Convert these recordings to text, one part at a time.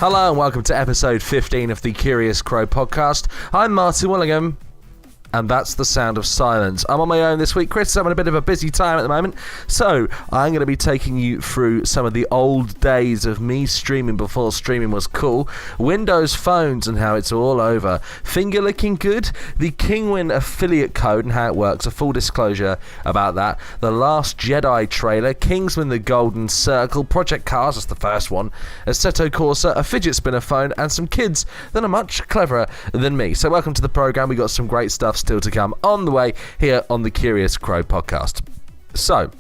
Hello and welcome to episode 15 of the Curious Crow podcast. I'm Martin Willingham, and that's the sound of silence. I'm on my own this week. Chris is having a bit of a busy time at the moment, so I'm going to be taking you through some of the old days of me streaming before streaming was cool, Windows phones and how it's all over, finger licking good, the Kingsman affiliate code and how it works, a full disclosure about that, the Last Jedi trailer, Kingsman the Golden Circle, Project Cars, that's the first one, Assetto Corsa, a fidget spinner phone, and some kids that are much cleverer than me. So welcome to the program. We got some great stuff still to come on the way here on the Curious Crow podcast. So,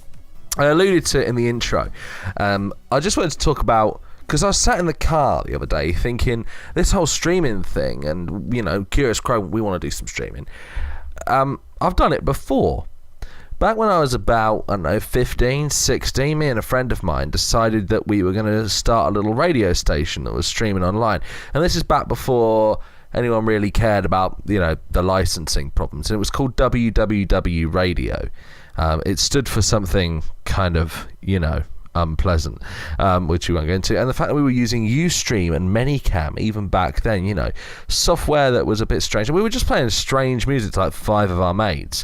I alluded to it in the intro. I just wanted to talk about, because I was sat in the car the other day thinking, this whole streaming thing, and, you know, Curious Crow, we want to do some streaming. I've done it before. Back when I was about, 15, 16, me and a friend of mine decided that we were going to start a little radio station that was streaming online. And this is back before anyone really cared about, you know, the licensing problems. And it was called WWW Radio. It stood for something kind of, you know, unpleasant, which we won't go into. And the fact that we were using Ustream and Manycam even back then, you know, software that was a bit strange. And we were just playing strange music to like 5 of our mates.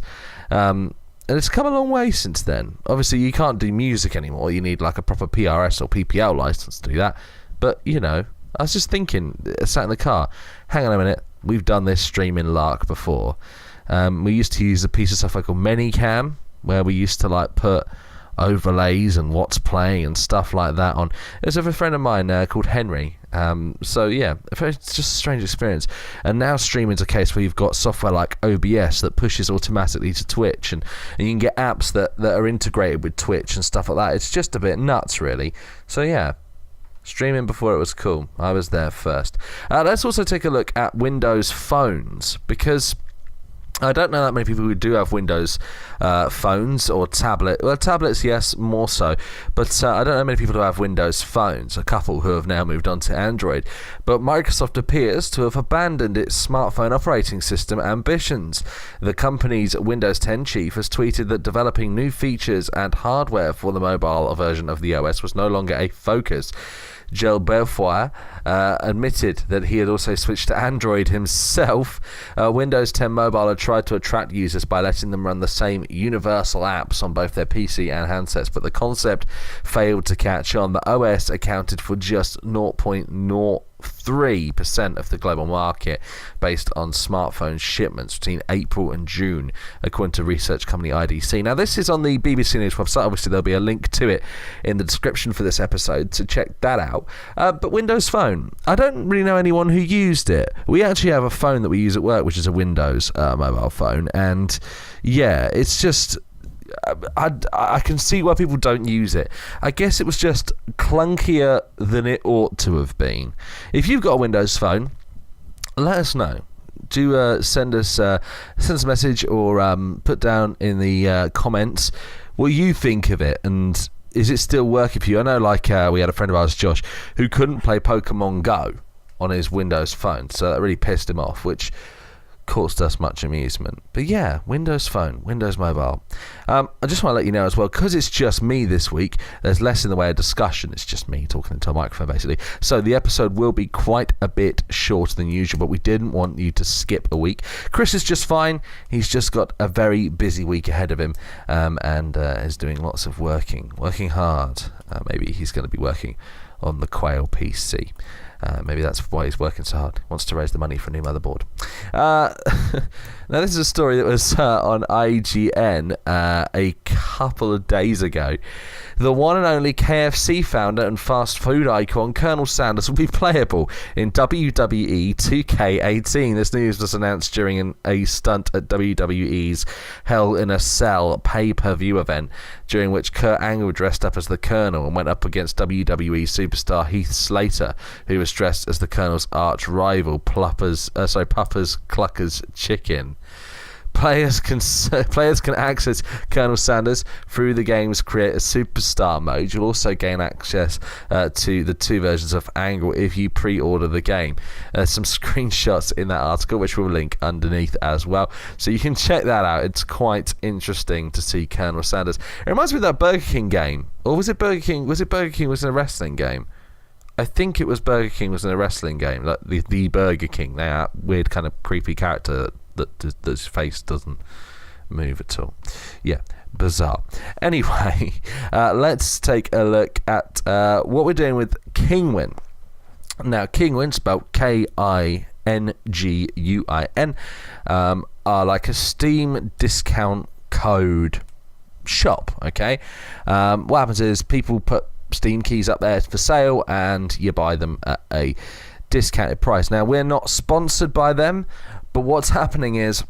And it's come a long way since then. Obviously, you can't do music anymore. You need like a proper PRS or PPL license to do that. But, you know, I was just thinking, sat in the car, hang on a minute, we've done this streaming lark before. We used to use a piece of software called Manycam, where we used to like put overlays and what's playing and stuff like that on. There's a friend of mine called Henry. So yeah, it's just a strange experience. And now streaming's a case where you've got software like OBS that pushes automatically to Twitch, and you can get apps that are integrated with Twitch and stuff like that. It's just a bit nuts, really. So yeah, streaming before it was cool. I was there first. Let's also take a look at Windows phones, because I don't know that many people who do have Windows phones or tablet. Well, tablets, yes, more so. But I don't know many people who have Windows phones. A couple who have now moved on to Android. But Microsoft appears to have abandoned its smartphone operating system ambitions. The company's Windows 10 chief has tweeted that developing new features and hardware for the mobile version of the OS was no longer a focus. Gilles Belfoy admitted that he had also switched to Android himself. Windows 10 Mobile had tried to attract users by letting them run the same universal apps on both their PC and handsets, but the concept failed to catch on. The OS accounted for just 0.03% of the global market based on smartphone shipments between April and June, according to research company IDC. Now, this is on the BBC News website. Obviously, there'll be a link to it in the description for this episode, so check that out. But Windows Phone, I don't really know anyone who used it. We actually have a phone that we use at work, which is a Windows mobile phone, and yeah, it's just, I can see why people don't use it. I guess it was just clunkier than it ought to have been. If you've got a Windows phone, let us know. Do send us a message, or put down in the comments what you think of it, and is it still working for you? I know, like, we had a friend of ours, Josh, who couldn't play Pokemon Go on his Windows phone, so that really pissed him off, which caused us much amusement. But yeah, Windows Phone, Windows Mobile. I just want to let you know as well, because it's just me this week, there's less in the way of discussion. It's just me talking into a microphone, basically. So the episode will be quite a bit shorter than usual, but we didn't want you to skip a week. Chris is just fine. He's just got a very busy week ahead of him, and is doing lots of working hard. Maybe he's going to be working on the Quail PC. Maybe that's why he's working so hard. He wants to raise the money for a new motherboard. Now, this is a story that was on IGN a couple of days ago. The one and only KFC founder and fast food icon Colonel Sanders will be playable in WWE 2K18. This news was announced during a stunt at WWE's Hell in a Cell pay-per-view event, during which Kurt Angle dressed up as the Colonel and went up against WWE superstar Heath Slater, who was dressed as the Colonel's arch rival, Pupper's Clucker's Chicken. Players can access Colonel Sanders through the game's Create a Superstar mode. You'll also gain access to the 2 versions of Angle if you pre-order the game. Some screenshots in that article, which we'll link underneath as well, so you can check that out. It's quite interesting to see Colonel Sanders. It reminds me of that Burger King game, or was it Burger King? Was it a wrestling game? I think it was Burger King was in a wrestling game, like the Burger King. That weird kind of creepy character that's face doesn't move at all. Yeah, bizarre. Anyway, let's take a look at what we're doing with Kingsman. Now, Kingsman, spelled Kinguin, are like a Steam discount code shop. Okay, what happens is people put Steam keys up there for sale and you buy them at a discounted price. Now, we're not sponsored by them, but what's happening is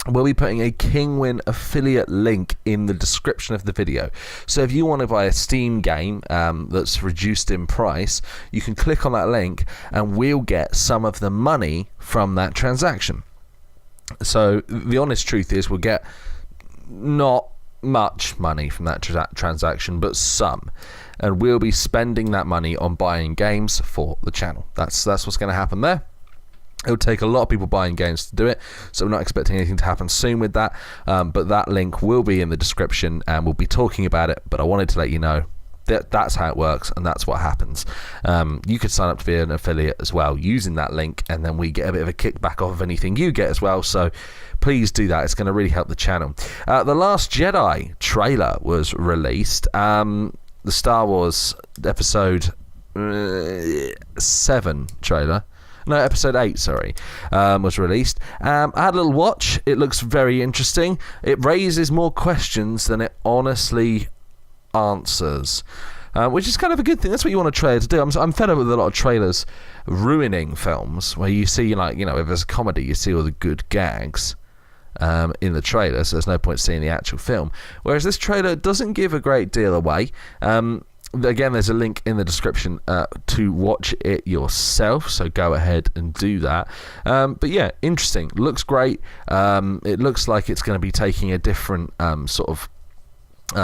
we'll be putting a Kingsman affiliate link in the description of the video. So if you want to buy a Steam game that's reduced in price, you can click on that link and we'll get some of the money from that transaction. So the honest truth is we'll get not much money from that transaction, but some, and we'll be spending that money on buying games for the channel. That's what's going to happen there. It'll take a lot of people buying games to do it, so we're not expecting anything to happen soon with that, but that link will be in the description and we'll be talking about it. But I wanted to let you know that's how it works and that's what happens. You could sign up to be an affiliate as well using that link, and then we get a bit of a kickback off of anything you get as well, so please do that. It's going to really help the channel. The Last Jedi trailer was released. The Star Wars episode 7 trailer, no, episode 8, sorry, was released. I had a little watch. It looks very interesting. It raises more questions than it honestly answers, which is kind of a good thing. That's what you want a trailer to do. I'm fed up with a lot of trailers ruining films, where you see, like, you know, if there's a comedy, you see all the good gags in the trailer, so there's no point seeing the actual film. Whereas this trailer doesn't give a great deal away. Again, there's a link in the description to watch it yourself, so go ahead and do that. But yeah, interesting. Looks great. It looks like it's going to be taking a different sort of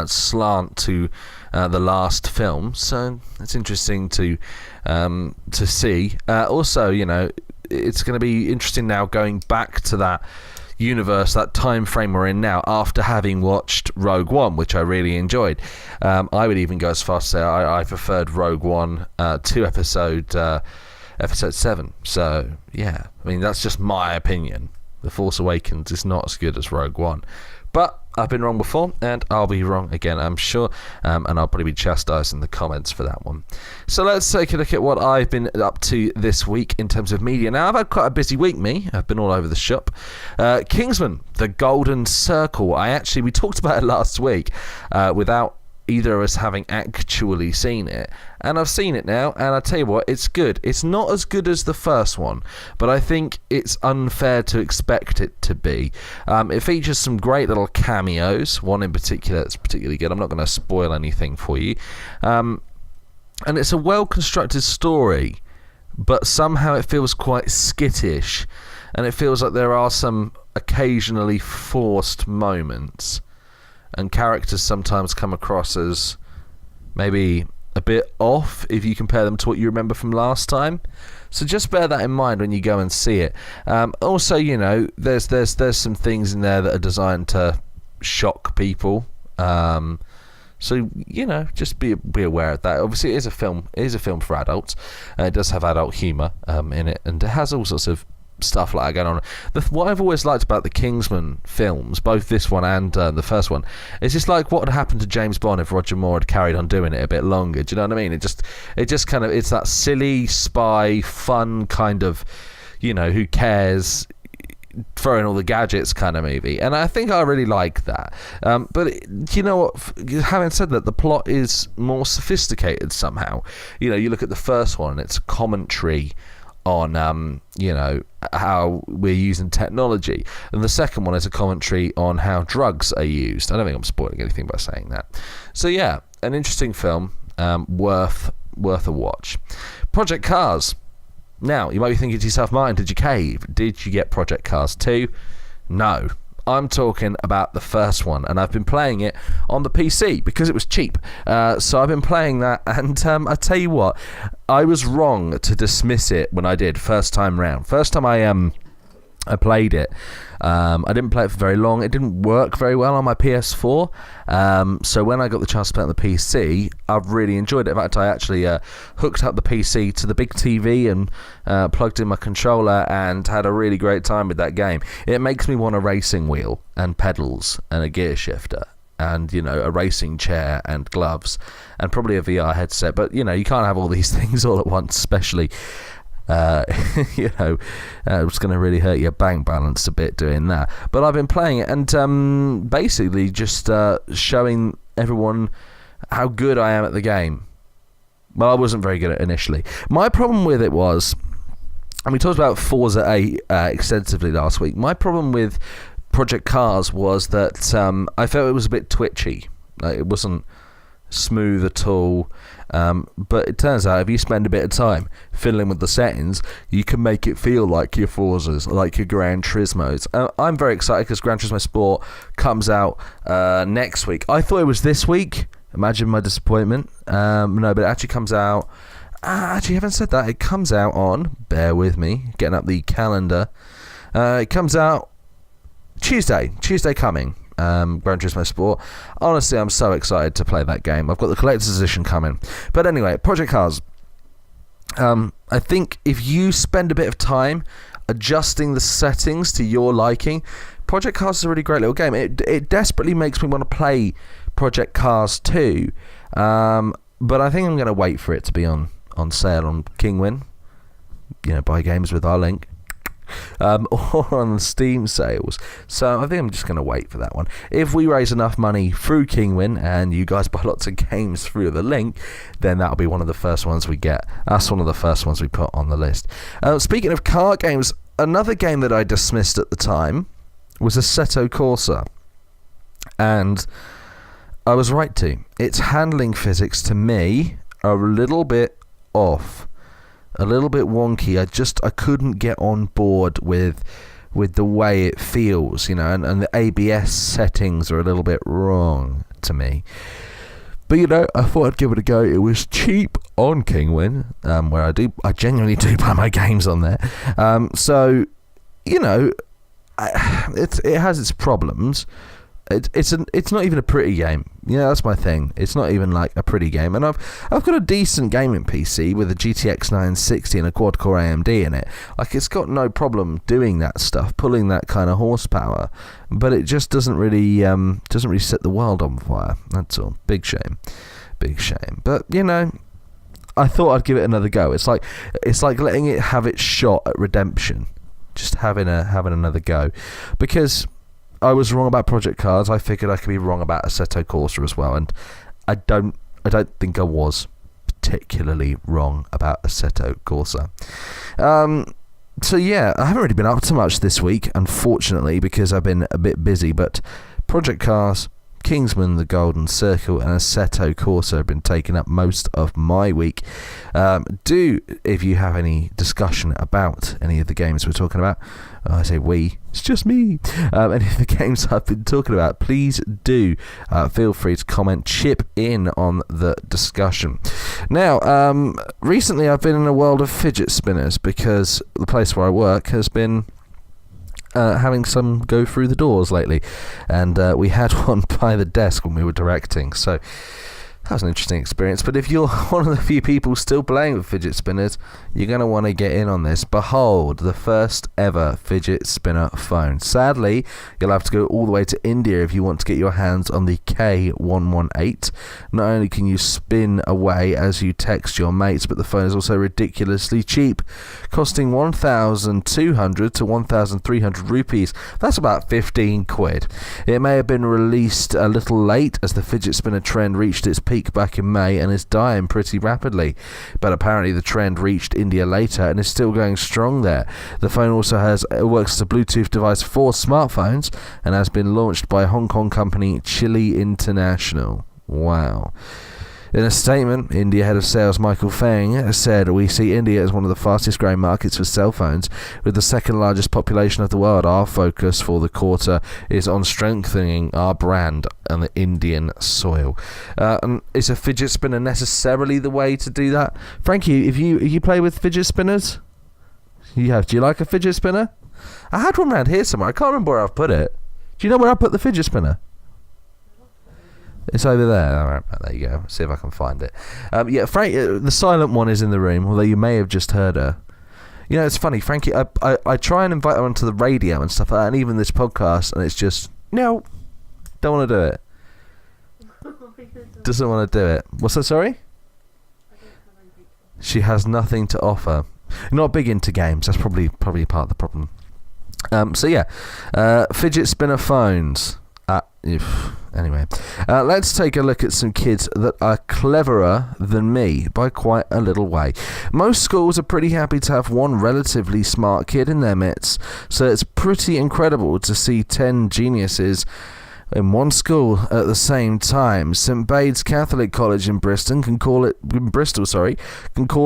slant to the last film, so it's interesting to see. Also, you know, it's going to be interesting now going back to that universe, that time frame we're in now, after having watched Rogue One, which I really enjoyed. I would even go as far as to say I preferred Rogue One to episode 7. So yeah, I mean, that's just my opinion. The Force Awakens is not as good as Rogue One, but I've been wrong before, and I'll be wrong again, I'm sure, and I'll probably be chastised in the comments for that one. So let's take a look at what I've been up to this week in terms of media. Now, I've had quite a busy week, I've been all over the shop. Kingsman, The Golden Circle. We talked about it last week without either of us having actually seen it, and I've seen it now, and I tell you what, it's good. It's not as good as the first one, but I think it's unfair to expect it to be. It features some great little cameos, one in particular that's particularly good. I'm not going to spoil anything for you, and it's a well constructed story, but somehow it feels quite skittish, and it feels like there are some occasionally forced moments, and characters sometimes come across as maybe a bit off if you compare them to what you remember from last time. So just bear that in mind when you go and see it. Also, you know, there's some things in there that are designed to shock people. So, you know, just be aware of that. Obviously, it is a film for adults. It does have adult humour in it, and it has all sorts of stuff like that going on. What I've always liked about the Kingsman films, both this one and the first one, is just like what would happen to James Bond if Roger Moore had carried on doing it a bit longer. Do you know what I mean? It just kind of, it's that silly spy fun kind of, you know, who cares, throwing all the gadgets kind of movie, and I think I really like that. But you know what, having said that, the plot is more sophisticated somehow. You know, you look at the first one, it's a commentary on you know, how we're using technology, and the second one is a commentary on how drugs are used. I don't think I'm spoiling anything by saying that. So yeah, an interesting film, worth a watch. Project Cars. Now you might be thinking to yourself, Martin, did you cave? Did you get Project Cars 2? No, I'm talking about the first one, and I've been playing it on the PC because it was cheap. So I've been playing that, and I tell you what, I was wrong to dismiss it when I did first time round. First time I I played it. I didn't play it for very long. It didn't work very well on my PS4. So when I got the chance to play it on the PC, I've really enjoyed it. In fact, I actually hooked up the PC to the big TV and plugged in my controller and had a really great time with that game. It makes me want a racing wheel and pedals and a gear shifter and, you know, a racing chair and gloves and probably a VR headset. But, you know, you can't have all these things all at once, especially... you know, it's going to really hurt your bank balance a bit doing that. But I've been playing it and basically just showing everyone how good I am at the game. Well, I wasn't very good at it initially. My problem with it was, and we talked about Forza 8 extensively last week, my problem with Project Cars was that I felt it was a bit twitchy. Like, it wasn't smooth at all. But it turns out if you spend a bit of time fiddling with the settings, you can make it feel like your Forzas, like your Gran Turismos. I'm very excited because Gran Turismo Sport comes out next week. I thought it was this week. Imagine my disappointment. No, but it actually comes out... actually, I haven't said that. It comes out on... Bear with me. Getting up the calendar. It comes out Tuesday coming. Gran Turismo Sport. Honestly, I'm so excited to play that game. I've got the collector's edition coming. But anyway, Project Cars. I think if you spend a bit of time adjusting the settings to your liking, Project Cars is a really great little game. It desperately makes me want to play Project Cars 2. But I think I'm going to wait for it to be on sale on Kingsman. You know, buy games with our link. Or on Steam sales. So I think I'm just going to wait for that one. If we raise enough money through Kingsman and you guys buy lots of games through the link, then that'll be one of the first ones we get. That's one of the first ones we put on the list. Speaking of car games, another game that I dismissed at the time was Assetto Corsa. And I was right to. Its handling physics to me are a little bit off. A little bit wonky. I couldn't get on board with the way it feels, you know, and the ABS settings are a little bit wrong to me. But, you know, I thought I'd give it a go. It was cheap on Kingsman, where I genuinely do buy my games on there. So, you know, it has its problems. It's not even a pretty game. Yeah, that's my thing. It's not even like a pretty game. And I've got a decent gaming PC with a GTX 960 and a quad-core AMD in it. Like, it's got no problem doing that stuff, pulling that kind of horsepower. But it just doesn't really set the world on fire. That's all. Big shame. But, you know, I thought I'd give it another go. It's like letting it have its shot at redemption. Just having another go. Because I was wrong about Project Cars. I figured I could be wrong about Assetto Corsa as well, and I don't think I was particularly wrong about Assetto Corsa. So yeah, I haven't really been up to much this week, unfortunately, because I've been a bit busy. But Project Cars, Kingsman, The Golden Circle, and Assetto Corsa have been taking up most of my week. If you have any discussion about any of the games we're talking about, I say we, it's just me, any of the games I've been talking about, please do feel free to comment, chip in on the discussion. Now, recently I've been in a world of fidget spinners because the place where I work has been having some go through the doors lately, and we had one by the desk when we were directing, so that was an interesting experience. But if you're one of the few people still playing with fidget spinners, you're going to want to get in on this. Behold, the first ever fidget spinner phone. Sadly, you'll have to go all the way to India if you want to get your hands on the K118. Not only can you spin away as you text your mates, but the phone is also ridiculously cheap, costing 1,200 to 1,300 rupees. That's about 15 quid. It may have been released a little late as the fidget spinner trend reached its peak back in May and is dying pretty rapidly, but apparently the trend reached India later and is still going strong there. The phone also works as a Bluetooth device for smartphones and has been launched by Hong Kong company Chili International. Wow. In a statement, India head of sales Michael Feng said, "We see India as one of the fastest growing markets for cell phones. With the second largest population of the world, our focus for the quarter is on strengthening our brand on the Indian soil." And is a fidget spinner necessarily the way to do that? Frankie, if you play with fidget spinners? You have. Do you like a fidget spinner? I had one around here somewhere. I can't remember where I've put it. Do you know where I put the fidget spinner? It's over there. All right, there you go. See if I can find it. Yeah, Frank, the silent one is in the room, although you may have just heard her. You know, it's funny, Frankie, I try and invite her onto the radio and stuff like that, and even this podcast, and it's just, no, don't want to do it. Doesn't want to do it. What's that, sorry? She has nothing to offer. Not big into games, that's probably part of the problem. So yeah, fidget spinner phones. Anyway, let's take a look at some kids that are cleverer than me by quite a little way. Most schools are pretty happy to have one relatively smart kid in their midst, so it's pretty incredible to see 10 geniuses in one school at the same time. St Bede's Catholic College in Bristol can call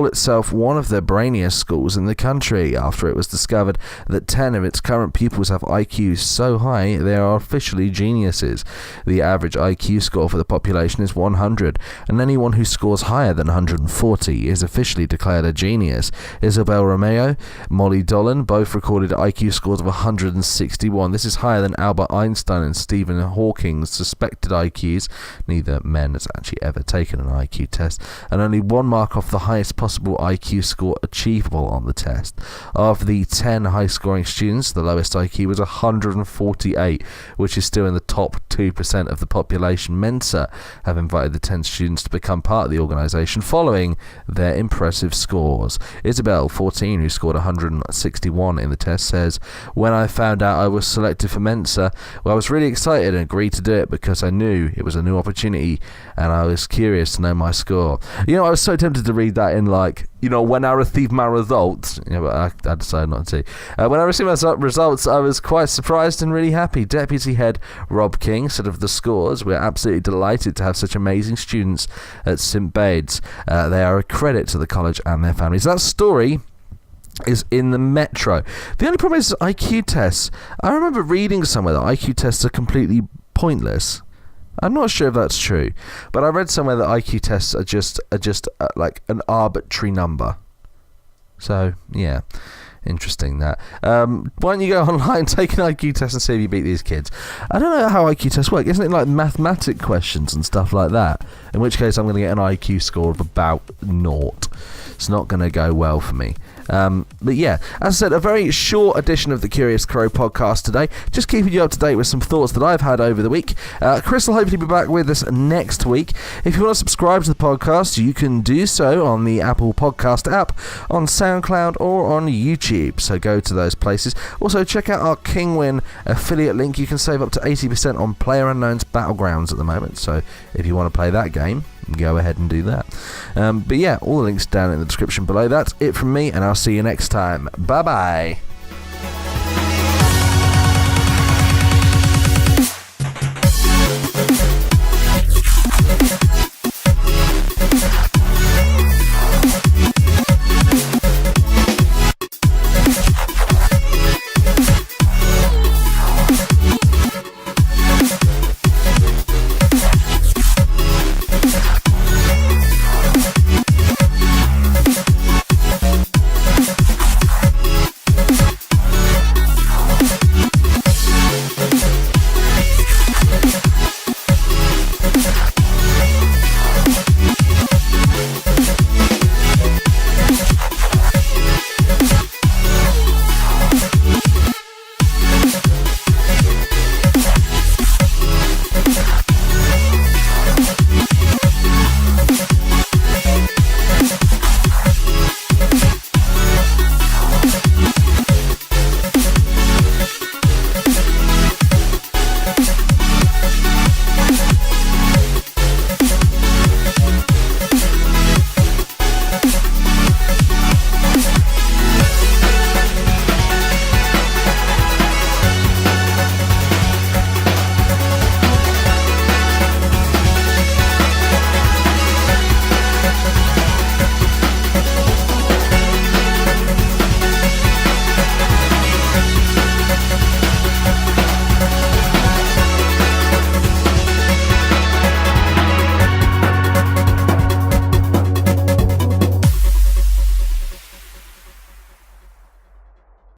itself one of the brainiest schools in the country after it was discovered that 10 of its current pupils have IQs so high they are officially geniuses. The average IQ score for the population is 100, and anyone who scores higher than 140 is officially declared a genius. Isabel Romeo, Molly Dolan both recorded IQ scores of 161. This is higher than Albert Einstein and Stephen Hawking's suspected IQs. Neither man has actually ever taken an IQ test, and only 1 mark off the highest possible IQ score achievable on the test. Of the 10 high-scoring students, the lowest IQ was 148, which is still in the top 2% of the population. Mensa have invited the 10 students to become part of the organisation following their impressive scores. Isabel, 14, who scored 161 in the test, says, "When I found out I was selected for Mensa, well, I was really excited and agreed to do it because I knew it was a new opportunity and I was curious to know my score." You know, I was so tempted to read that in when I received my results, but I decided not to. When I received my results, I was quite surprised and really happy. Deputy Head Rob King said of the scores, "We're absolutely delighted to have such amazing students at St Bede's. They are a credit to the college and their families." That story is in the Metro. The only problem is IQ tests. I remember reading somewhere that IQ tests are completely pointless. I'm not sure if that's true, but I read somewhere that IQ tests are just like an arbitrary number. So yeah, interesting that. Why don't you go online, take an IQ test, and see if you beat these kids? I don't know how IQ tests work. Isn't it like mathematic questions and stuff like that? In which case, I'm going to get an IQ score of about 0. It's not going to go well for me. But yeah, as I said, a very short edition of the Curious Crow podcast today, just keeping you up to date with some thoughts that I've had over the week. Chris will hopefully be back with us next week. If you want to subscribe to the podcast, you can do so on the Apple Podcast app, on SoundCloud, or on YouTube, so go to those places. Also, check out our Kingsman affiliate link. You can save up to 80% on PlayerUnknown's Battlegrounds at the moment, so if you want to play that game, go ahead and do that. But yeah, all the links down in the description below. That's it from me, and I'll see you next time. Bye bye.